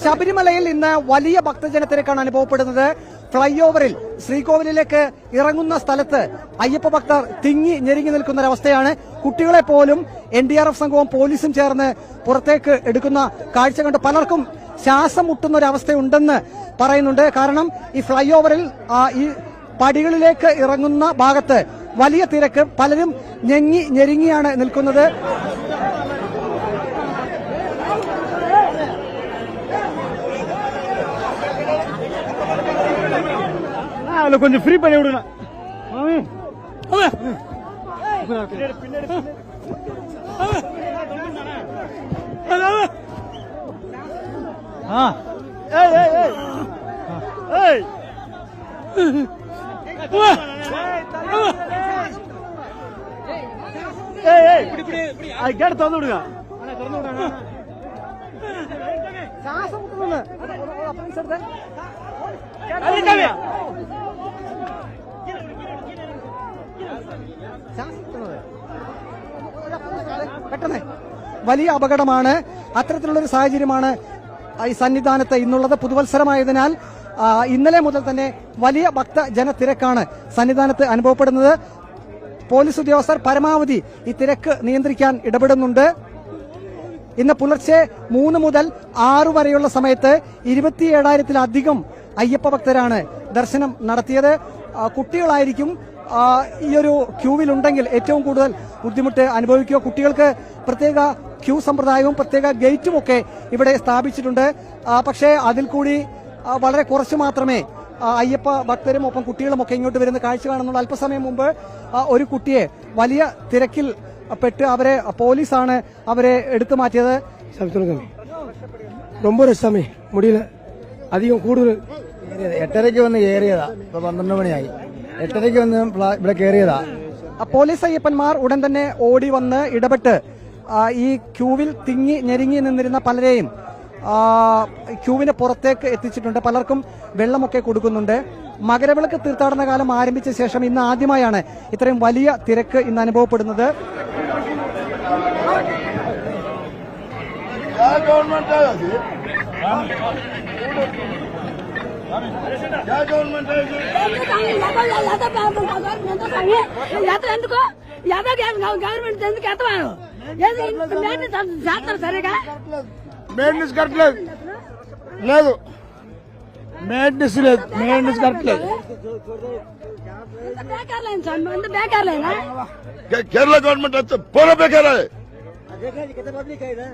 ശബരിമലയിൽ ഇന്ന് വലിയ ഭക്തജനത്തിരക്കാണ് അനുഭവപ്പെടുന്നത്. ഫ്ളൈ ഓവറിൽ ശ്രീകോവിലിലേക്ക് ഇറങ്ങുന്ന സ്ഥലത്ത് അയ്യപ്പ ഭക്തർ തിങ്ങി ഞെരുങ്ങി നിൽക്കുന്ന ഒരവസ്ഥയാണ്. കുട്ടികളെ പോലും NDRF സംഘവും പോലീസും ചേർന്ന് പുറത്തേക്ക് എടുക്കുന്ന കാഴ്ച കണ്ട് പലർക്കും ശ്വാസം മുട്ടുന്ന ഒരവസ്ഥയുണ്ടെന്ന് പറയുന്നുണ്ട്. കാരണം ഈ ഫ്ളൈ ഓവറിൽ ഈ പടികളിലേക്ക് ഇറങ്ങുന്ന ഭാഗത്ത് വലിയ തിരക്ക്, പലരും ഞെരുങ്ങിയാണ് നിൽക്കുന്നത്. கொஞ்சம் ஃப்ரீ பண்ணி விடுங்க. கேட்டு திறந்து விடுங்க. പെട്ടെന്ന് വലിയ അപകടമാണ്. അത്തരത്തിലുള്ളൊരു സാഹചര്യമാണ് ഈ സന്നിധാനത്ത് ഇന്നുള്ളത്. പുതുവത്സരമായതിനാൽ ഇന്നലെ മുതൽ തന്നെ വലിയ ഭക്തജനത്തിരക്കാണ് സന്നിധാനത്ത് അനുഭവപ്പെടുന്നത്. പോലീസ് ഉദ്യോഗസ്ഥർ പരമാവധി ഈ തിരക്ക് നിയന്ത്രിക്കാൻ ഇടപെടുന്നുണ്ട്. ഇന്ന് പുലർച്ചെ 3 മുതൽ 6 വരെയുള്ള സമയത്ത് 27,000-ലധികം അയ്യപ്പ ഭക്തരാണ് ദർശനം നടത്തിയത്. കുട്ടികളായിരിക്കും ഈ ഒരു ക്യൂവിലുണ്ടെങ്കിൽ ഏറ്റവും കൂടുതൽ ബുദ്ധിമുട്ട് അനുഭവിക്കുക. കുട്ടികൾക്ക് പ്രത്യേക ക്യൂ സമ്പ്രദായവും പ്രത്യേക ഗേറ്റും ഒക്കെ ഇവിടെ സ്ഥാപിച്ചിട്ടുണ്ട്. പക്ഷേ അതിൽ കൂടി വളരെ കുറച്ച് മാത്രമേ അയ്യപ്പ ഭക്തരും ഒപ്പം കുട്ടികളും ഒക്കെ ഇങ്ങോട്ട് വരുന്ന കാഴ്ച കാണുന്നുള്ളൂ. അല്പസമയം മുമ്പ് ഒരു കുട്ടിയെ വലിയ തിരക്കിൽ പെട്ട് പോലീസാണ് അവരെ എടുത്തു മാറ്റിയത്. ரொம்ப രസമേ മുടിയില് അധികം കൂടുതൽ 8:30 വന്ന് കയറിയതാ. ഇപ്പൊ 12 മണിയായി. 8:30 വന്ന് ഇവിടെ കയറിയതാ. പോലീസ് അയ്യപ്പന്മാർ ഉടൻ തന്നെ ഓടി വന്ന് ഇടപെട്ട് ഈ ക്യൂവിൽ തിങ്ങി ഞെരുങ്ങി നിന്നിരുന്ന പലരെയും ക്യൂവിന് പുറത്തേക്ക് എത്തിച്ചിട്ടുണ്ട്. പലർക്കും വെള്ളമൊക്കെ കൊടുക്കുന്നുണ്ട്. മകരവിളക്ക് തീർത്ഥാടന കാലം ആരംഭിച്ച ശേഷം ഇന്ന് ആദ്യമായാണ് ഇത്രയും വലിയ തിരക്ക് ഇന്ന് അനുഭവപ്പെടുന്നത്. మెయింటెనెన్స్ కరెక్ట్ లేదు. మెయింటెనెన్స్ లేదు. మెయింటెనెన్స్ కరెక్ట్ లేదు. కేరళ गवर्नमेंट अच्छा पूरा बेकार है. कितना पब्लिक है इधर?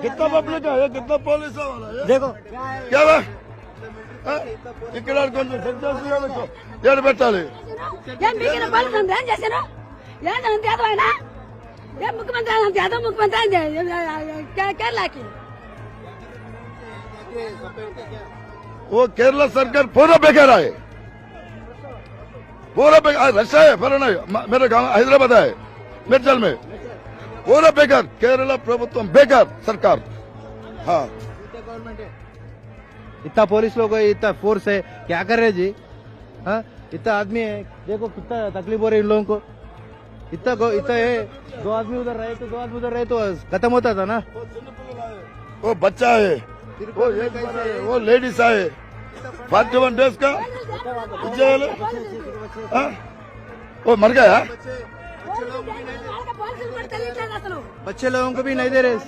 कितना पब्लिक है? कितना पुलिस वाला है? देखो क्या है ఇక్కడ కొంచెం సెట్ చేసి ఏడు పెట్టాలి. ముఖ్యమంత్రి కేరళకి वो केरला सरकार पूरा बेकार है. पूरा बेकार. रशा है फिर नहीं. मेरे गांव हैदराबाद है मिर्जल में. पूरा बेकार. केरला प्रभुत्व बेकार सरकार. हाँ इतना पुलिस लोग है, इतना फोर्स है, क्या कर रहे जी? हाँ इतना आदमी है, देखो कितना तकलीफ हो रही है इन लोगों को. इतना है 2 आदमी उधर रहे तो 2 आदमी उधर रहे तो खत्म होता था ना. वो बच्चा है, वो लेडीज है. 41 डेज का वो मर गया. बच्चे लोगों को भी नहीं दे रहे.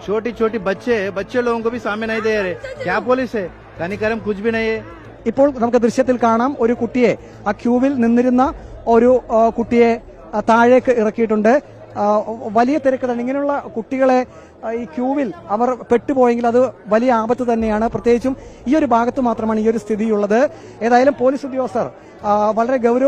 छोटी छोटी बच्चे लोगों को भी सामने नहीं दे रहे. क्या पुलिस है? कनिकरम कुछ भी नहीं है. ഇപ്പോൾ നമുക്ക് ദൃശ്യത്തിൽ കാണാം ഒരു കുട്ടിയെ ആ ക്യൂവിൽ നിന്നിരുന്ന ഒരു കുട്ടിയെ താഴേക്ക് ഇറക്കിയിട്ടുണ്ട്. വലിയ തിരക്ക് തന്നെ. ഇങ്ങനെയുള്ള കുട്ടികളെ ഈ ക്യൂവിൽ അവർ പെട്ടുപോയെങ്കിൽ അത് വലിയ ആപത്ത് തന്നെയാണ്. പ്രത്യേകിച്ചും ഈ ഒരു ഭാഗത്ത് മാത്രമാണ് ഈ ഒരു സ്ഥിതിയുള്ളത്. ഏതായാലും പോലീസ് ഉദ്യോഗസ്ഥർ വളരെ ഗൗരവ